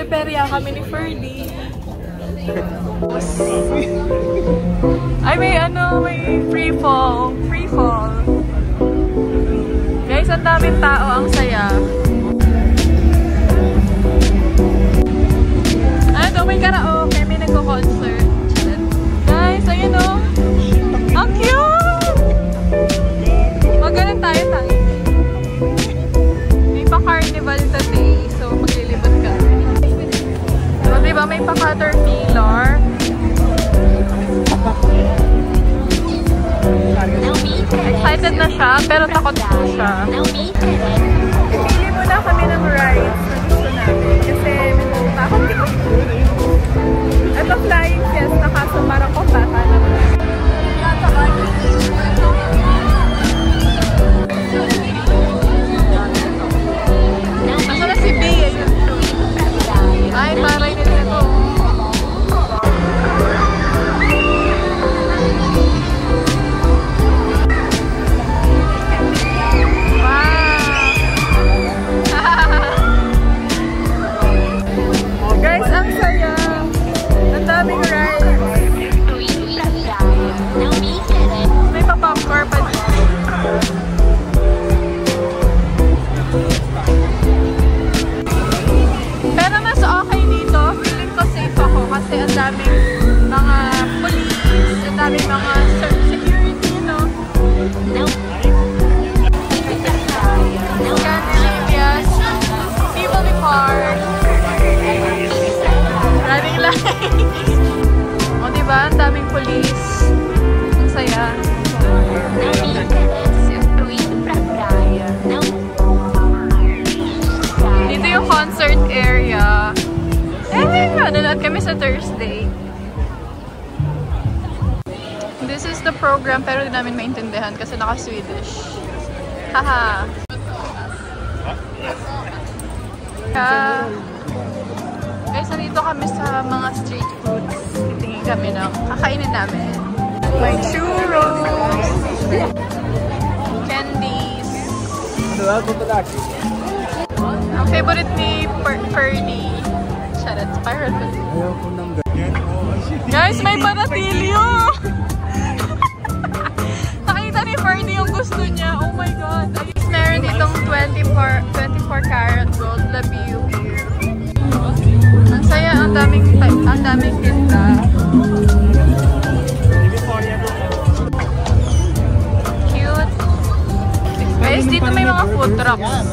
Nagpe-perya kami ni Ferdy. Ay, may free fall. Free fall. Guys, ang daming tao, ang saya. May karaoke, may nagko-concert. Guys, ayun o. Ang cute! Magalan tayo. May pa-carnival today, so maglilibot ka. So, diba may pa-caterpillar? Excited na siya, pero takot po siya. Pili muna kami ng rides na gusto namin. Kasi takot dito. Ito flying fiesta, kaso parang kung bata naman. Asa na si B? Ay, maray nila ito. Guys, ang saya. Ang daming rides. May pa-popcorn pa dito. Pero mas okay dito. Feeling ko safe ako kasi ang daming mga police, ang daming mga security, no? Scandinavia's Tivoli Park. Running lights. O diba? Ang daming police. Ang saya. Dito yung concert area. Nanonood kami sa Thursday. This is the program pero di namin maintindihan kasi naka-Swedish. Haha. Guys, nandito kami sa mga street foods. Titingin kami ng kakainin namin. May churros, candies. Ang favorite ni Ferdy. Charot, spiral. Guys, may panatilyo! Nakita ni Ferdy yung gusto niya. Oh my God. Meron ditong 24 karat gold labio here. Ang saya, ang daming tinda. Cute. Guys, dito may mga food trucks.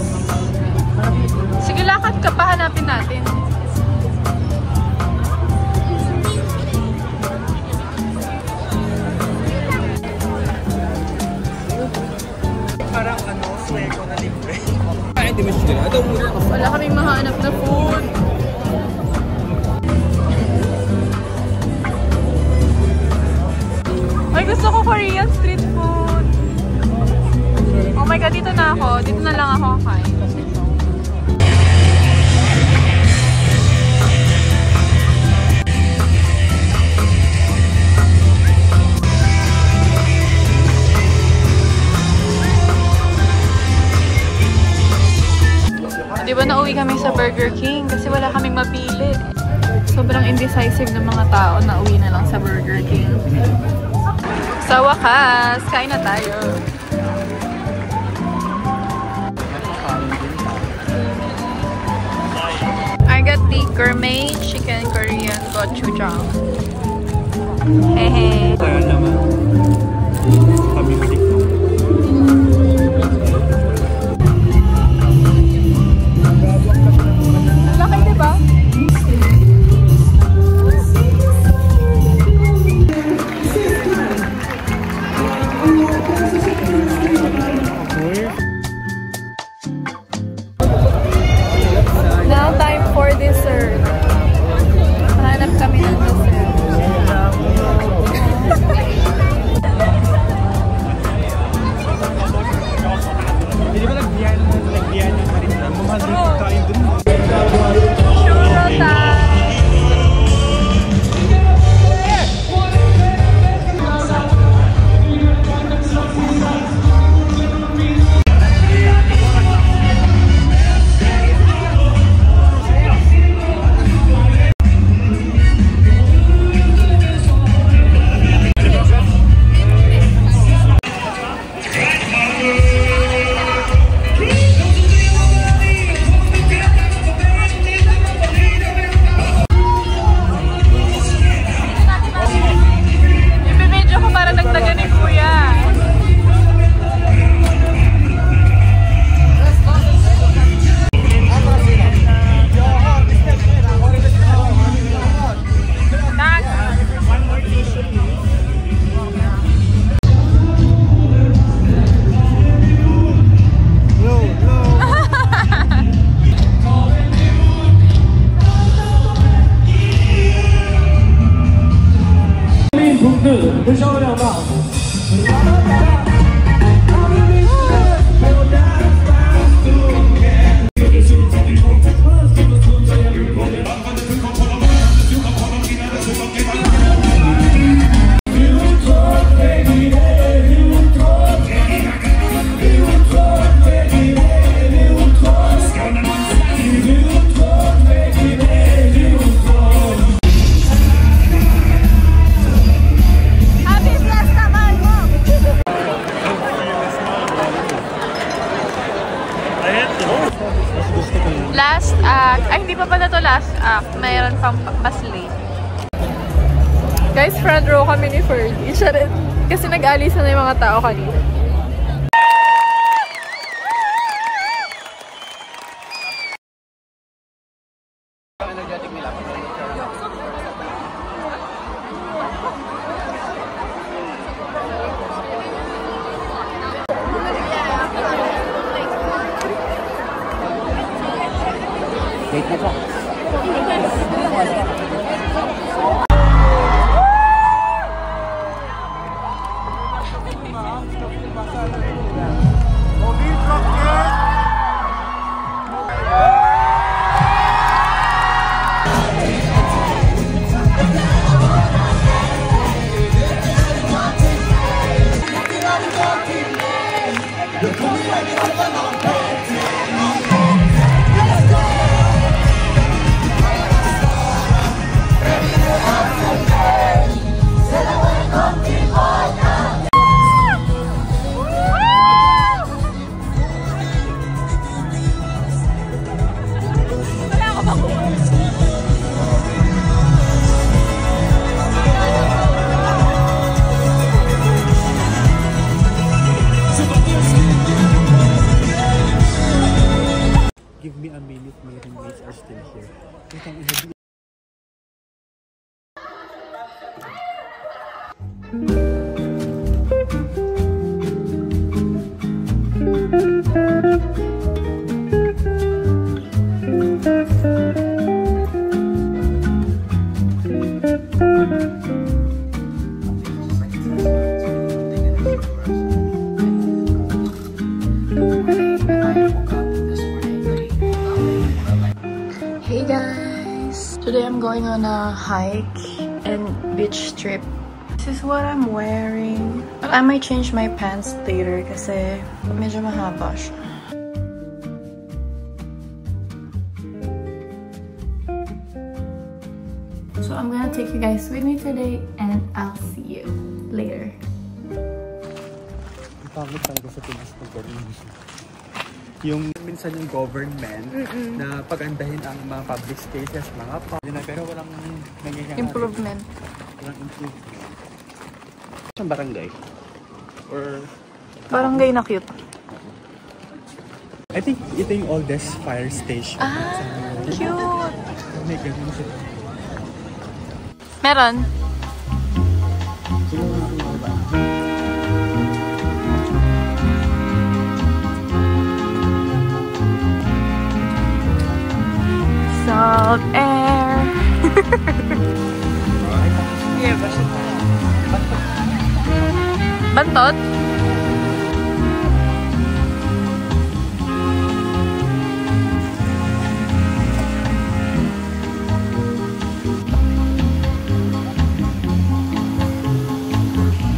Sige, lakad ka pa, hanapin natin. Parang swego na libre. Wala kaming mahanap na food. Ay, gusto ko Korean street food. Oh my God, dito na ako. Dito na lang ako kakain. Diba nauwi kami sa Burger King kasi wala kaming mapili. Sobrang indecisive ng mga tao na uwi na lang sa Burger King. Sa wakas, kain na tayo. I got the gourmet chicken Korean gochujang. Hehe. Kaya naman. Pamimili ko. Laki, diba? Now time for dessert. Hanap kami ng dessert. 同志，为啥亮大？ Last act. Ay, hindi pa pala to last act. Mayroon pang mas late. Guys, front row kami ni Fergie. Charit. Kasi nag-alis na yung mga tao kanina. Wait na po. Give me a minute, my roommates are still here. Hey guys! Today I'm going on a hike and beach trip. This is what I'm wearing. But I might change my pants later kasi medyo mahaba siya. So I'm gonna take you guys with me today and I'll see you later. Pangit talaga sa Pinas pag ganun. Yung minsan yung government na pagandahin ang mga public spaces, mga park, pero walang nangyayari. Improvement. Walang improvement. Saan barangay? Or Barangay na cute. I think ito yung oldest fire station. Ah, cute! May ganun sila. Meron. Salt air. Bantot?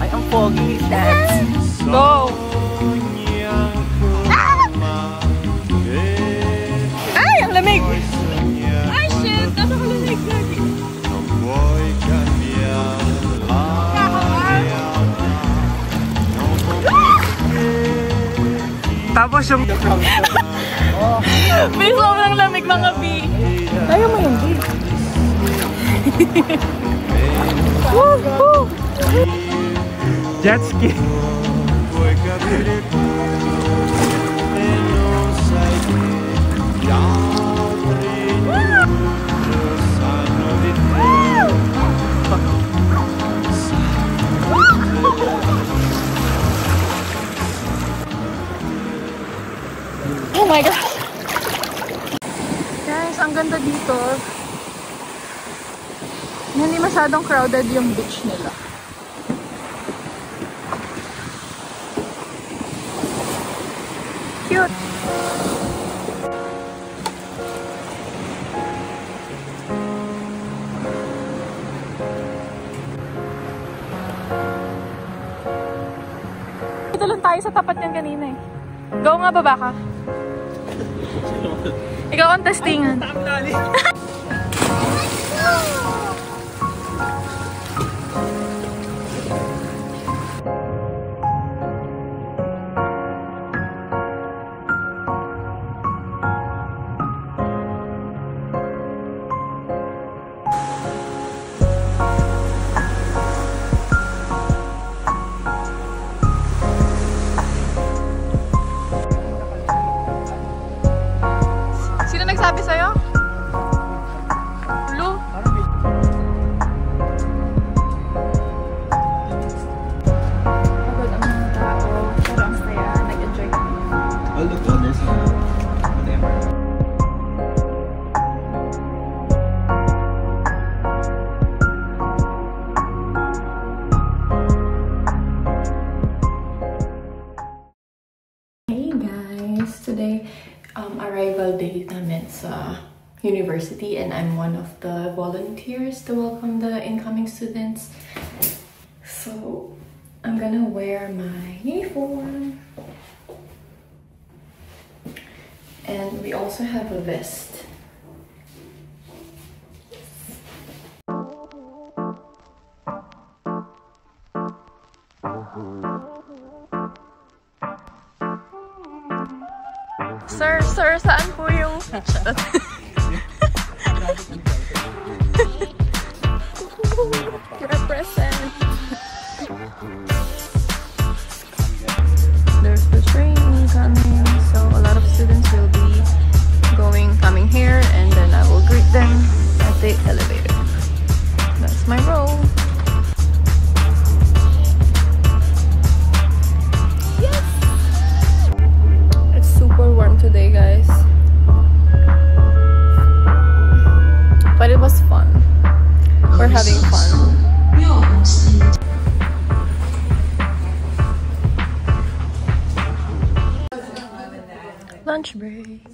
Ay, ang foggy. Let's go! Ay, ang lamig! Ay, shit! Napakalamig lagi. Tapos yung... May sobrang lamig mga B. Ayaw mo yung B. Woo! Jet ski. Oh my gosh! Guys, ang ganda dito. Hindi masyadong crowded yung beach nila. cute! Ito lang tayo sa tapat niyan kanina eh. Go nga, baba ka. Ikaw ang testingan. Sabi sa'yo? Lu? Pagod ang mga tao, pero ang saya, nag-enjoy kami. All the colors na whatever. Hey guys! Today, arrival day namin sa university and I'm one of the volunteers to welcome the incoming students. So, I'm gonna wear my uniform. And we also have a vest. Sir, saan po yung... Represent. There's the train coming, so a lot of students will be coming here, and then I will greet them at the elevator. That's my role. Today, guys, but it was fun. We're having fun. Lunch break.